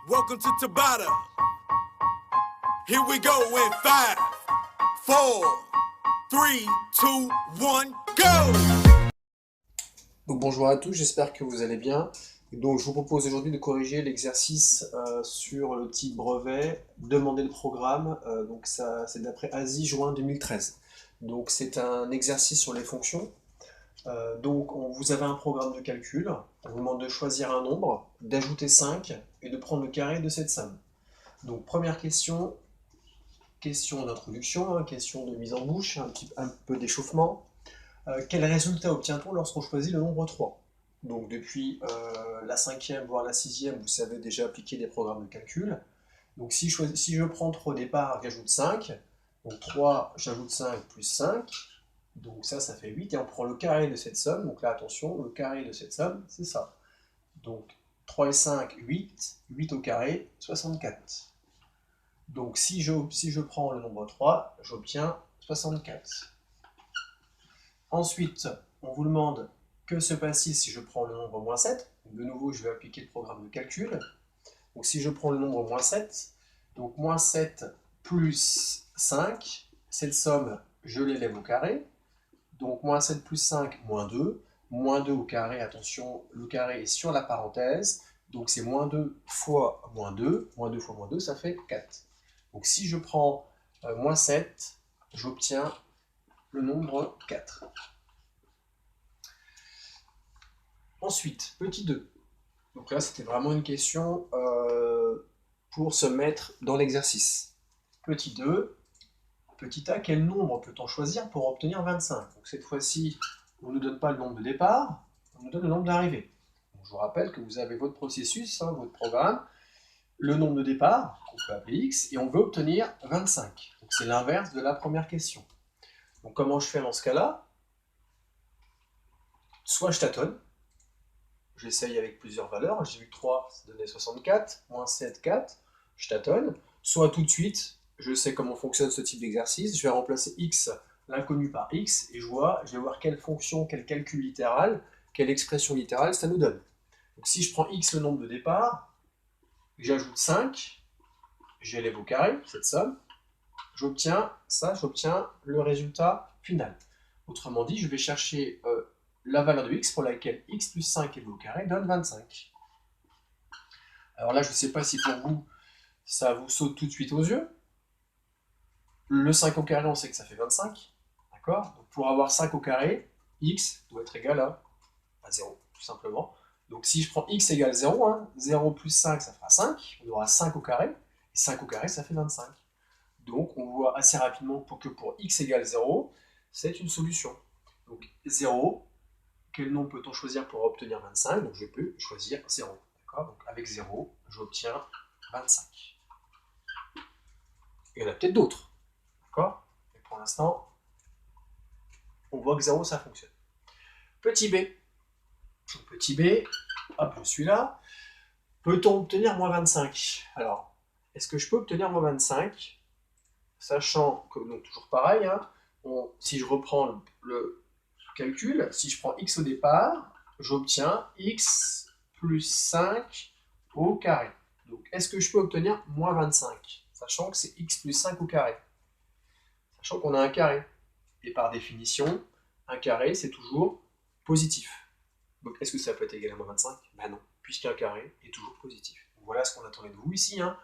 Welcome to Tabata. Here we go in 5, 4, 3, 2, 1, go! Donc bonjour à tous, j'espère que vous allez bien. Donc je vous propose aujourd'hui de corriger l'exercice sur le type brevet, demander le programme, donc ça c'est d'après Asie, juin 2013. Donc c'est un exercice sur les fonctions. Vous avez un programme de calcul, on vous demande de choisir un nombre, d'ajouter 5 et de prendre le carré de cette somme. Donc première question, question d'introduction, hein, question de mise en bouche, un peu d'échauffement. Quel résultat obtient-on lorsqu'on choisit le nombre 3? Donc depuis la 5e voire la 6e, vous savez déjà appliquer des programmes de calcul. Donc si je prends 3 au départ, j'ajoute 5. Donc 3, j'ajoute 5 plus 5. Donc ça fait 8. Et on prend le carré de cette somme. Donc là, attention, le carré de cette somme, c'est ça. Donc 3 et 5, 8. 8 au carré, 64. Donc si je prends le nombre 3, j'obtiens 64. Ensuite, on vous demande que se passe-t-il si je prends le nombre moins 7. De nouveau, je vais appliquer le programme de calcul. Donc si je prends le nombre moins 7, donc moins 7 plus 5, cette somme, je l'élève au carré. Donc moins 7 plus 5, moins 2. Moins 2 au carré, attention, le carré est sur la parenthèse. Donc c'est moins 2 fois moins 2. Moins 2 fois moins 2, ça fait 4. Donc si je prends moins 7, j'obtiens le nombre 4. Ensuite, petit 2. Donc là, c'était vraiment une question pour se mettre dans l'exercice. Petit 2, petit a, quel nombre peut-on choisir pour obtenir 25? Donc cette fois-ci, on ne nous donne pas le nombre de départ, on nous donne le nombre d'arrivée. Je vous rappelle que vous avez votre processus, hein, votre programme, le nombre de départ, qu'on peut appeler x, et on veut obtenir 25. Donc c'est l'inverse de la première question. Donc comment je fais dans ce cas-là? Soit je tâtonne, j'essaye avec plusieurs valeurs, j'ai vu que 3, ça donnait 64, moins 7, 4, je tâtonne. Soit tout de suite, je sais comment fonctionne ce type d'exercice, je vais remplacer x, l'inconnu par x, et je vais voir quelle fonction, quel calcul littéral, quelle expression littérale ça nous donne. Donc si je prends x le nombre de départ, j'ajoute 5, j'élève au carré, cette somme, j'obtiens le résultat final. Autrement dit, je vais chercher la valeur de x pour laquelle x plus 5 élevé au carré donne 25. Alors là, je ne sais pas si pour vous, ça vous saute tout de suite aux yeux. Le 5 au carré, on sait que ça fait 25. D'accord? Donc pour avoir 5 au carré, x doit être égal à 0, tout simplement. Donc si je prends x égale 0, hein, 0 plus 5, ça fera 5. On aura 5 au carré. Et 5 au carré, ça fait 25. Donc on voit assez rapidement que pour x égale 0, c'est une solution. Donc 0, quel nombre peut-on choisir pour obtenir 25? Donc je peux choisir 0. Donc avec 0, j'obtiens 25. Il y en a peut-être d'autres. D'accord? Mais pour l'instant, on voit que 0, ça fonctionne. Petit b. Donc, petit b, hop, je suis là. Peut-on obtenir moins 25? Alors, est-ce que je peux obtenir moins 25? Sachant que, donc toujours pareil, hein, si je reprends le calcul, si je prends x au départ, j'obtiens x plus 5 au carré. Donc, est-ce que je peux obtenir moins 25? Sachant que c'est x plus 5 au carré. Sachant qu'on a un carré. Et par définition, un carré, c'est toujours positif. Donc, est-ce que ça peut être égal à moins 25? Ben non, puisqu'un carré est toujours positif. Donc, voilà ce qu'on attendait de vous ici. Hein.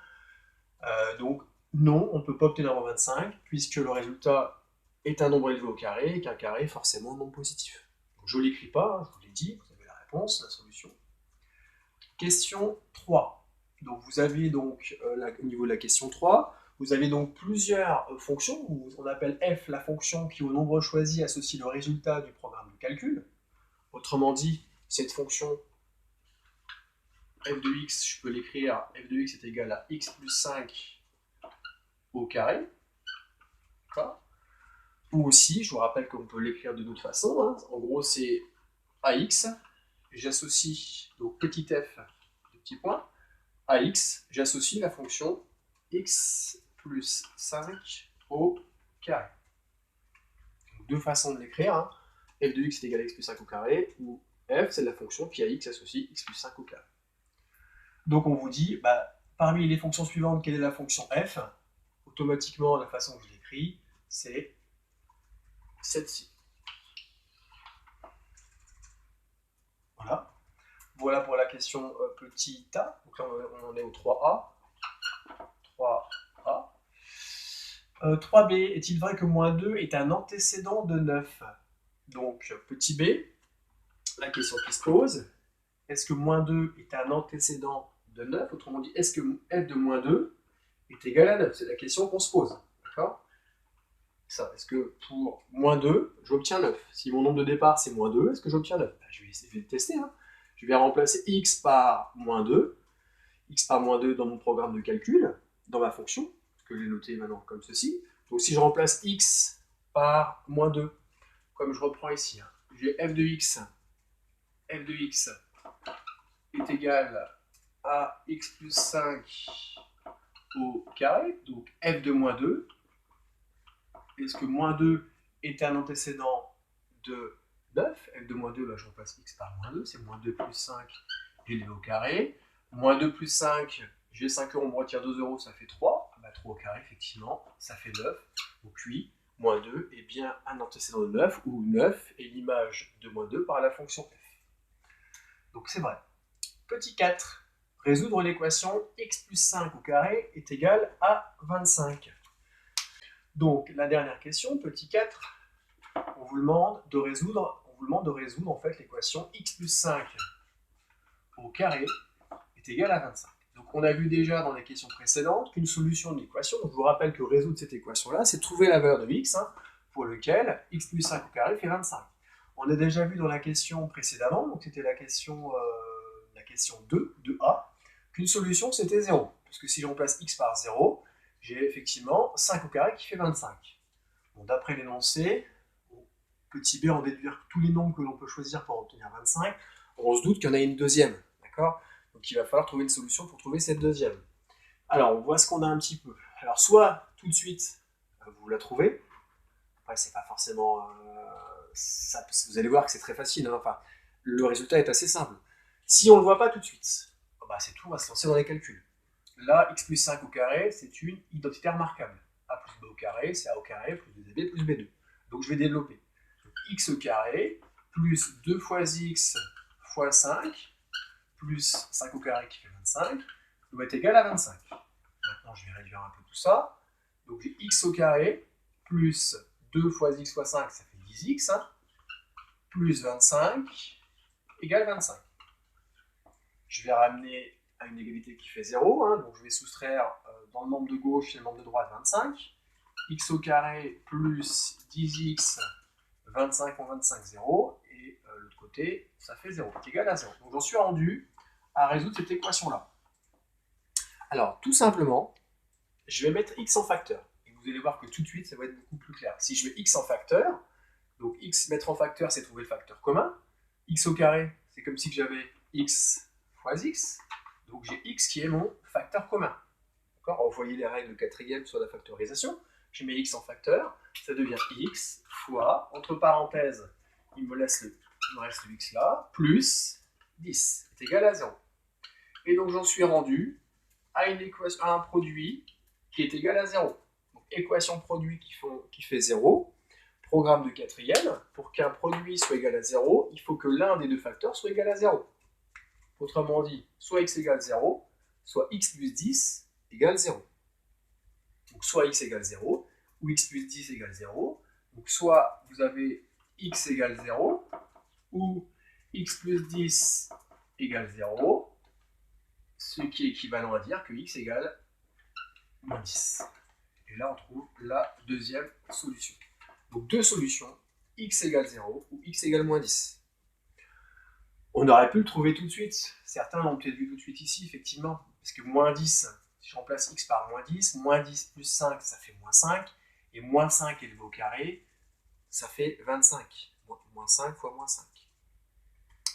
Donc, non, on ne peut pas obtenir moins 25, puisque le résultat est un nombre élevé au carré, et qu'un carré est forcément un nombre positif. Donc, je ne l'écris pas, je vous l'ai dit, vous avez la réponse, la solution. Question 3. Donc, vous avez donc, au niveau de la question 3, vous avez donc plusieurs fonctions, on appelle f la fonction qui au nombre choisi associe le résultat du programme de calcul. Autrement dit, cette fonction f de x, je peux l'écrire, f de x est égal à x plus 5 au carré. Ou aussi, je vous rappelle qu'on peut l'écrire de d'autres façons. Hein. En gros, c'est ax, j'associe, donc petit f, petit point, ax, j'associe la fonction x plus 5 au carré. Donc, deux façons de l'écrire. Hein. F de x est égal à x plus 5 au carré, ou f, c'est la fonction qui a x associe x plus 5 au carré. Donc on vous dit, bah, parmi les fonctions suivantes, quelle est la fonction f? Automatiquement, la façon que je l'écris, c'est celle-ci. Voilà. Voilà pour la question petit a. Donc là, on en est au 3a. 3a. 3b, est-il vrai que moins 2 est un antécédent de 9? Donc, petit b, la question qui se pose, est-ce que moins 2 est un antécédent de 9? Autrement dit, est-ce que f de moins 2 est égal à 9? C'est la question qu'on se pose. D'accord? Ça, est-ce que pour moins 2, j'obtiens 9? Si mon nombre de départ c'est moins 2, est-ce que j'obtiens 9? Je vais essayer de le tester. Hein. Je vais remplacer x par moins 2. X par moins 2 dans mon programme de calcul, dans ma fonction, que j'ai noté maintenant comme ceci. Donc si je remplace x par moins 2, comme je reprends ici, hein, j'ai f de x est égal à x plus 5 au carré, donc f de moins 2. Est-ce que moins 2 est un antécédent de 9? F de moins 2, là, je remplace x par moins 2, c'est moins 2 plus 5 élevé au carré. Moins 2 plus 5, j'ai 5 euros, on me retire 2 euros, ça fait 3. Ah bah 3 au carré, effectivement, ça fait 9. Donc oui, moins 2 est bien un antécédent de 9, où 9 est l'image de moins 2 par la fonction f. Donc c'est vrai. Petit 4. Résoudre l'équation x plus 5 au carré est égal à 25. Donc la dernière question, petit 4, on vous demande de résoudre en fait l'équation x plus 5 au carré est égal à 25. Donc on a vu déjà dans les questions précédentes qu'une solution de l'équation, donc je vous rappelle que résoudre cette équation-là, c'est trouver la valeur de x, hein, pour lequel x plus 5 au carré fait 25. On a déjà vu dans la question précédemment, donc c'était la question 2, de A, qu'une solution c'était 0. Parce que si je remplace x par 0, j'ai effectivement 5 au carré qui fait 25. Bon, d'après l'énoncé, petit b, en déduire tous les nombres que l'on peut choisir pour obtenir 25, on se doute qu'il y en a une deuxième, d'accord? Donc il va falloir trouver une solution pour trouver cette deuxième. Alors, on voit ce qu'on a un petit peu. Alors, soit tout de suite, vous la trouvez. Après, c'est pas forcément... vous allez voir que c'est très facile. Hein. Enfin, le résultat est assez simple. Si on ne le voit pas tout de suite, bah, c'est tout, on va se lancer dans les calculs. Là, x plus 5 au carré, c'est une identité remarquable. A plus b au carré, c'est a au carré, plus 2ab plus b2. Donc, je vais développer. Donc, x au carré, plus 2 fois x fois 5, plus 5 au carré qui fait 25, doit être égal à 25. Maintenant, je vais réduire un peu tout ça. Donc, j'ai x au carré, plus 2 fois x fois 5, ça fait 10x, hein, plus 25, égale 25. Je vais ramener à une égalité qui fait 0, hein, donc je vais soustraire dans le membre de gauche et le membre de droite 25. X au carré plus 10x, 25 moins 25, 0, et l'autre côté, ça fait 0, qui est égal à 0. Donc j'en suis rendu à résoudre cette équation-là. Alors, tout simplement, je vais mettre x en facteur. Et vous allez voir que tout de suite, ça va être beaucoup plus clair. Si je mets x en facteur, donc x mettre en facteur, c'est trouver le facteur commun. X au carré, c'est comme si j'avais x fois x. Donc j'ai x qui est mon facteur commun. D'accord? Vous voyez les règles de quatrième sur la factorisation. Je mets x en facteur, ça devient x fois, entre parenthèses, il me reste le x là, plus 10, est égal à 0. Et donc j'en suis rendu à une équation, à un produit qui est égal à 0. Donc équation produit qui fait 0, programme de quatrième, pour qu'un produit soit égal à 0, il faut que l'un des deux facteurs soit égal à 0. Autrement dit, soit x égale 0, soit x plus 10 égale 0. Donc soit x égale 0, ou x plus 10 égale 0. Donc soit vous avez x égale 0, ou x plus 10 égale 0, ce qui est équivalent à dire que x égale moins 10. Et là, on trouve la deuxième solution. Donc deux solutions, x égale 0 ou x égale moins 10. On aurait pu le trouver tout de suite. Certains l'ont peut-être vu tout de suite ici, effectivement. Parce que moins 10, si je remplace x par moins 10 plus 5, ça fait moins 5. Et moins 5 élevé au carré, ça fait 25. Moins 5 fois moins 5.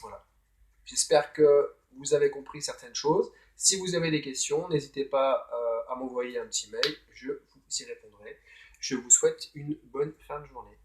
Voilà. J'espère que vous avez compris certaines choses. Si vous avez des questions, n'hésitez pas à m'envoyer un petit mail. Je vous y répondrai. Je vous souhaite une bonne fin de journée.